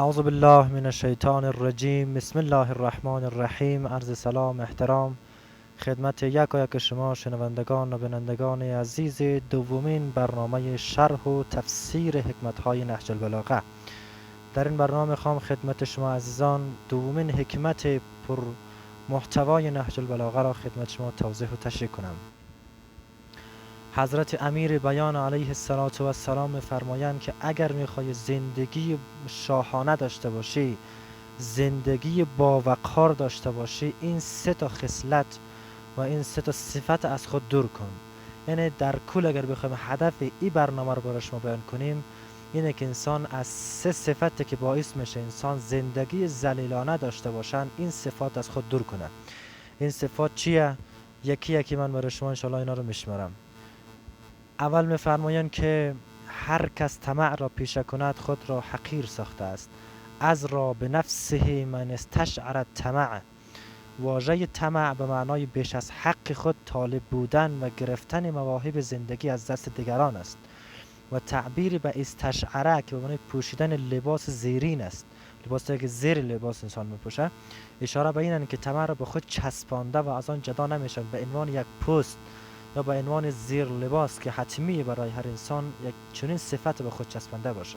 اعوذ بالله من الشیطان الرجیم. بسم الله الرحمن الرحیم. عرض سلام احترام خدمت یک شما شنوندگان و بینندگان عزیز دومین برنامه شرح و تفسیر حکمت‌های نهج البلاغه. در این برنامه خواهم خدمت شما عزیزان دومین حکمت پر محتوای نهج البلاغه را خدمت شما توضیح و تشریح کنم. حضرت امیر بیان علیه السلام می‌فرمایند که اگر می‌خوای زندگی شاهانه داشته باشی، زندگی با وقار داشته باشی، این سه تا خصلت و این سه تا صفت از خود دور کن. یعنی در کل اگر بخوایم هدف این برنامه رو برای شما بیان کنیم، اینه که انسان از سه صفتی که باعث میشه انسان زندگی ذلیلانه داشته باشن، این صفات از خود دور کنه. این صفات چیه؟ یکی یکی من برای شما انشالله اینا رو میشمارم. اول می‌فرمایند که هر کس طمع را پیشه کند خود را حقیر ساخته است. از را به نفسه من استشعر الطمع. واژه طمع به معنای بیش از حق خود طالب بودن و گرفتن مواهب زندگی از دست دیگران است و تعبیر به استشعره که به معنای پوشیدن لباس زیرین است، لباسی که زیر لباس انسان میپوشه، اشاره به اینه که طمع را به خود چسبانده و از آن جدا نمیشن به عنوان یک پوست یا به عنوان زیر لباس که حتمی برای هر انسان یک چنین صفت به خود چسبانده باشه.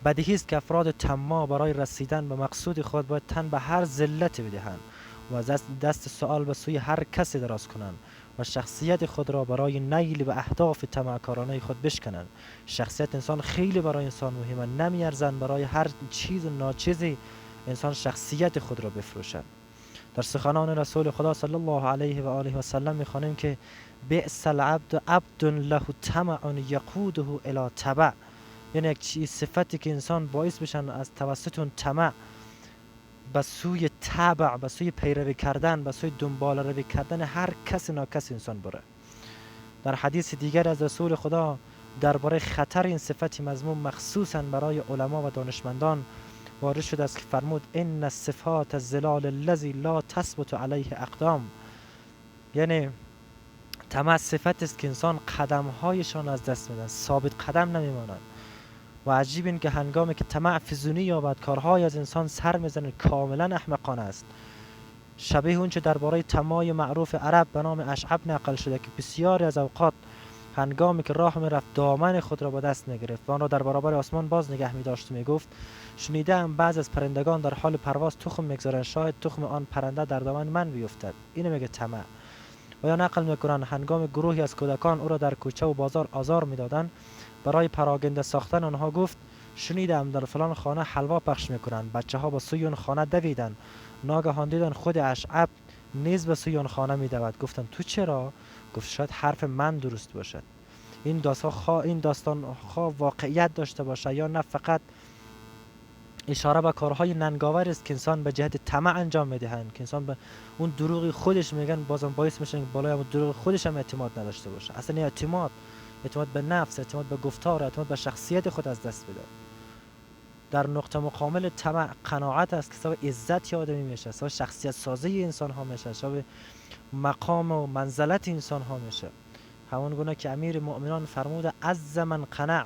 بدیهی است که افراد طماع برای رسیدن به مقصود خود باید تن به هر ذلتی بدهند و دست سؤال به سوی هر کسی دراز کنند و شخصیت خود را برای نیل به اهداف طمعکارانه خود بشکنند. شخصیت انسان خیلی برای انسان مهمه، نمیارزن برای هر چیز و ناچیزی انسان شخصیت خود را بفروشد. در سخنان رسول خدا صلی الله علیه و آله و سلم می‌خوانیم که بئس العبد عبد له طمع یقوده الی تبع. یعنی یک چیز صفتی که انسان باعث بشن از توسط اون طمع به سوی تبع، به سوی پیروی کردن، به سوی دنبال روی کردن هر کس ناکس انسان بره. در حدیث دیگر از رسول خدا درباره خطر این صفتی مذموم مخصوصا برای علما و دانشمندان وارد شده است که فرمود ان الصفات الظلال الذی لا تثبت علیه اقدام. یعنی طمع صفت است که انسان قدمهایشان از دست میدن، ثابت قدم نمیمانند. و عجیب این که هنگامی که طمع فزونی یابد کارهای از انسان سر میزنه، کاملا احمقانه است. شبیه اون چه درباره طماع معروف عرب به نام اشعب نقل شده که بسیاری از اوقات هنگامی که راه میرفت دامن خود را با دست میگرفت و آن را در برابر آسمان باز نگه میداشت و میگفت شنیدم بعض از پرندگان در حال پرواز تخم میگذارند، شاید تخم آن پرنده در دامن من بیفتد. اینو میگه طمع. و یا نقل میکنند هنگام گروهی از کودکان او را در کوچه و بازار آزار میدادند، برای پراگنده ساختن آنها گفت شنیدم در فلان خانه حلوا پخش میکنند. بچه ها به سوی آن خانه دویدند، ناگهان دیدند خود اشعب نیز به سوی آن خانه میدود. گفتند تو چرا؟ گفت شاید حرف من درست باشد. این داستان خواه واقعیت داشته باشه یا نه فقط اشاره به کارهای ننگاور است که انسان به جهت طمع انجام میدهند، که انسان به اون دروغی خودش میگن بازم باعث میشه که بالای اون دروغ خودش هم اعتماد نداشته باشه. اصلا اعتماد به نفس، اعتماد به گفتار، اعتماد به شخصیت خود از دست بده. در نقطه مقابل طمع قناعت است که سبب عزت آدمی میشه، سبب شخصیت سازی انسان ها میشه، سبب مقام و منزلت انسان ها میشه. همون گونه که امیر مؤمنان فرموده عز من قنع،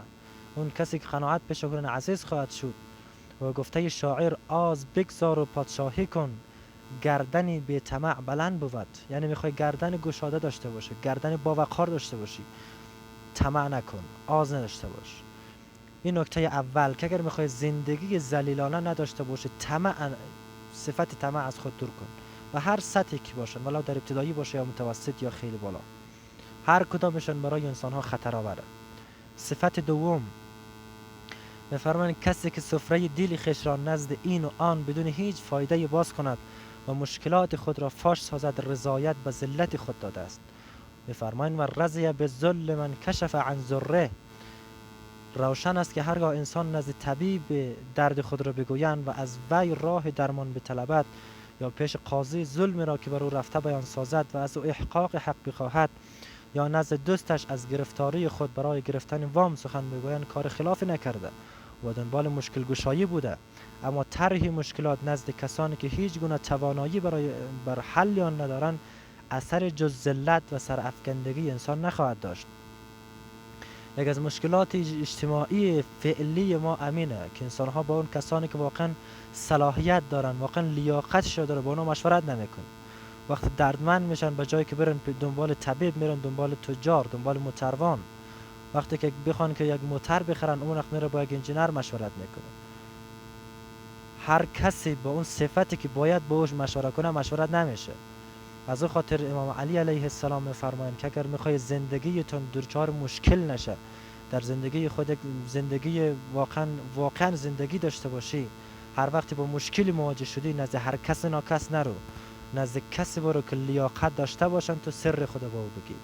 اون کسی که قناعت پیش کنه عزیز خواهد شد. و گفته شاعر آز بگذار و پادشاهی کن، گردنی به طمع بلند بود. یعنی میخوای گردن گشاده داشته باشه، گردن با وقار داشته باشی، طمع نکن، آز نداشته باش. این نکته اول که اگر میخوای زندگی ذلیلانه نداشته باشه، صفت طمع از خود دور کن و هر سطحی که باشه، ولو در ابتدایی باشه یا متوسط یا خیلی بالا، هر کدامشون برای انسان ها خطر آوره. صفت دوم می‌فرمایند کسی که سفره دل خویش را نزد این و آن بدون هیچ فایده باز کند و مشکلات خود را فاش سازد، رضایت به ذلت خود داده است. می‌فرمایند و رضی بالذل من کشف عن ضره. روشن است که هرگاه انسان نزد طبیب درد خود را بگویند و از وی راه درمان بطلبد یا پیش قاضی ظلم را که بر او رفته بیان سازد و از او احقاق حق بخواهد یا نزد دوستش از گرفتاری خود برای گرفتن وام سخن بگویند، کار خلافی نکرده و دنبال مشکل گشایی بوده، اما طرح مشکلات نزد کسانی که هیچ گونه توانایی بر حل آن ندارند اثر جز ذلت و سرافکندگی انسان نخواهد داشت. یک از مشکلات اجتماعی فعلی ما امینه که انسان ها با اون کسانی که واقعا صلاحیت دارن، واقعا لیاقتش داره، با اونا مشورت نمیکن. وقتی دردمند میشن به جایی که برن دنبال طبیب میرن دنبال تجار، دنبال متروان. وقتی که بخوان که یک موتر بخرن اون وقت میره با یک انجینر مشورت میکنه. هر کسی با اون صفتی که باید باهاش مشورت کنه مشورت نمیشه. از اون خاطر امام علی علیه السلام میفرمایند که اگر میخوای زندگیتون دچار مشکل نشه، در زندگی خود زندگی واقعا زندگی داشته باشی، هر وقتی با مشکلی مواجه شدی نزد هر کس ناکس نرو، نزد کسی برو که لیاقت داشته باشن تو سر خدا با او بگی،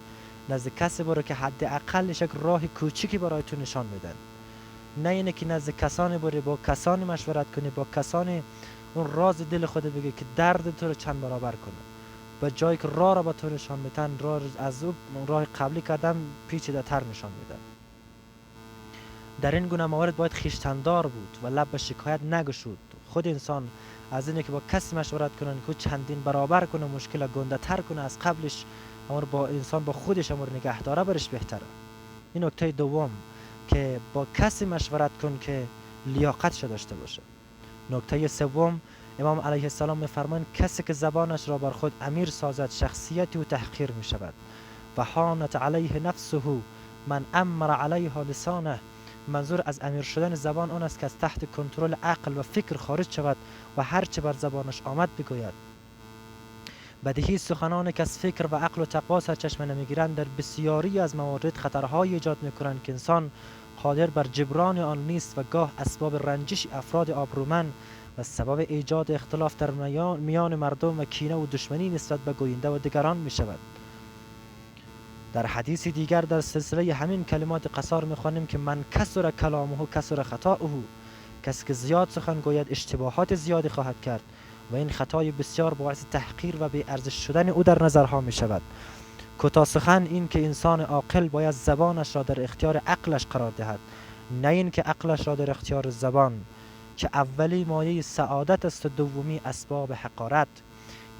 نزد کسی برو که حداقلش یک راه کوچیکی برای تو نشان میدن. نه اینه که نزد کسانی بری با کسانی مشورت کنی، با کسانی اون راز دل خود بگی که درد تو رو چند برابر کنه، به جایی که راه را به تو نشان میدن راه از او راه قبلی کردن پیچیده تر نشان میدن. در این گونه موارد باید خویشتندار بود و لب به شکایت نگشود. خود انسان از اینه که با کسی مشورت کنن که چندین برابر کنه مشکل گنده تر کنه از قبلش، امر با انسان با خودش امر نگه داره برش بهتره. این نکته دوم که با کسی مشورت کن که لیاقتش داشته باشه. نکته سوم، امام علیه السلام میفرمایند کسی که زبانش را بر خود امیر سازد شخصیتی او تحقیر می شود. و حانت علیه نفسه من امر علیها لسانه. منظور از امیر شدن زبان اون است که از تحت کنترل عقل و فکر خارج شود و هر چه بر زبانش آمد بگوید. بدیهی سخنان که از فکر و عقل و تقوا سرچشمه نمیگیرند در بسیاری از موارد خطرهای ایجاد میکنند که انسان قادر بر جبران آن نیست و گاه اسباب رنجش افراد آبرومند و سبب ایجاد اختلاف در میان مردم و کینه و دشمنی نسبت به گوینده و دیگران می شود. در حدیث دیگر در سلسله همین کلمات قصار میخوانیم که من کسر کلامه کسر خطاؤه. کسی که زیاد سخن گوید اشتباهات زیادی خواهد کرد و این خطای بسیار باعث تحقیر و بی ارزش شدن او در نظرها می شود. کوتاه سخن این که انسان عاقل باید زبانش را در اختیار عقلش قرار دهد، نه این که عقلش را در اختیار زبان، که اولی مایه سعادت است و دومی اسباب حقارت.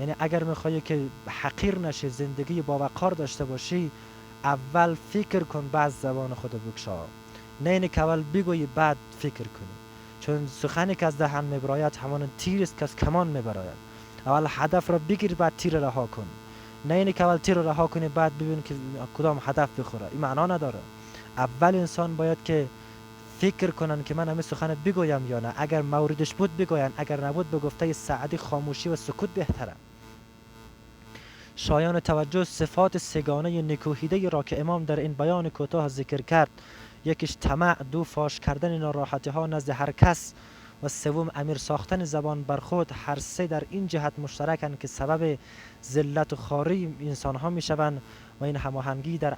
یعنی اگر میخوایی که حقیر نشی، زندگی با وقار داشته باشی، اول فکر کن بعد زبان خود بگشا. نه اینه که اول بگویی بعد فکر کنی، چون سخنی که از دهن میبراید همان تیر است که از کمان میبراید. اول هدف را بگیر بعد تیر رها کن، نه اینه که اول تیر رو رها کنی بعد ببین که کدام هدف بخوره. این معنا نداره. اول انسان باید که فکر کنن که من همین سخن بگویم یا نه، اگر موردش بود بگوین، اگر نبود به گفته سعدی خاموشی و سکوت بهتره. شایان توجه صفات سگانه نکوهیده را که امام در این بیان کوتاه ذکر کرد، یکیش طمع، دو فاش کردن ناراحتی ها نزد هر کس و سوم امیر ساختن زبان بر خود، هر سه در این جهت مشترکند که سبب ذلت و خواری انسان ها می شوند و این هماهنگی در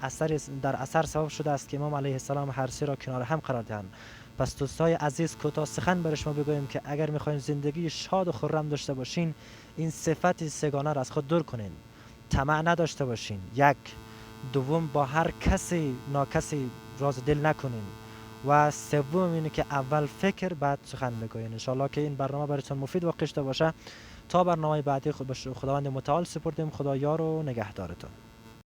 اثر سبب شده است که امام علیه السلام هر سه را کنار هم قرار دهند. پس دوستای عزیز کوتاه سخن برای شما بگویم که اگر میخواین زندگی شاد و خرم داشته باشین، این صفت سگانه را از خود دور کنین. طمع نداشته باشین، یک. دوم با هر کسی ناکسی راز دل نکنین و سوم اینه که اول فکر بعد سخن بگوین. انشالله که این برنامه براتون مفید واقع شده باشه. تا برنامه بعدی خداوند متعال سپردیم. خدا یار و نگهدارتون.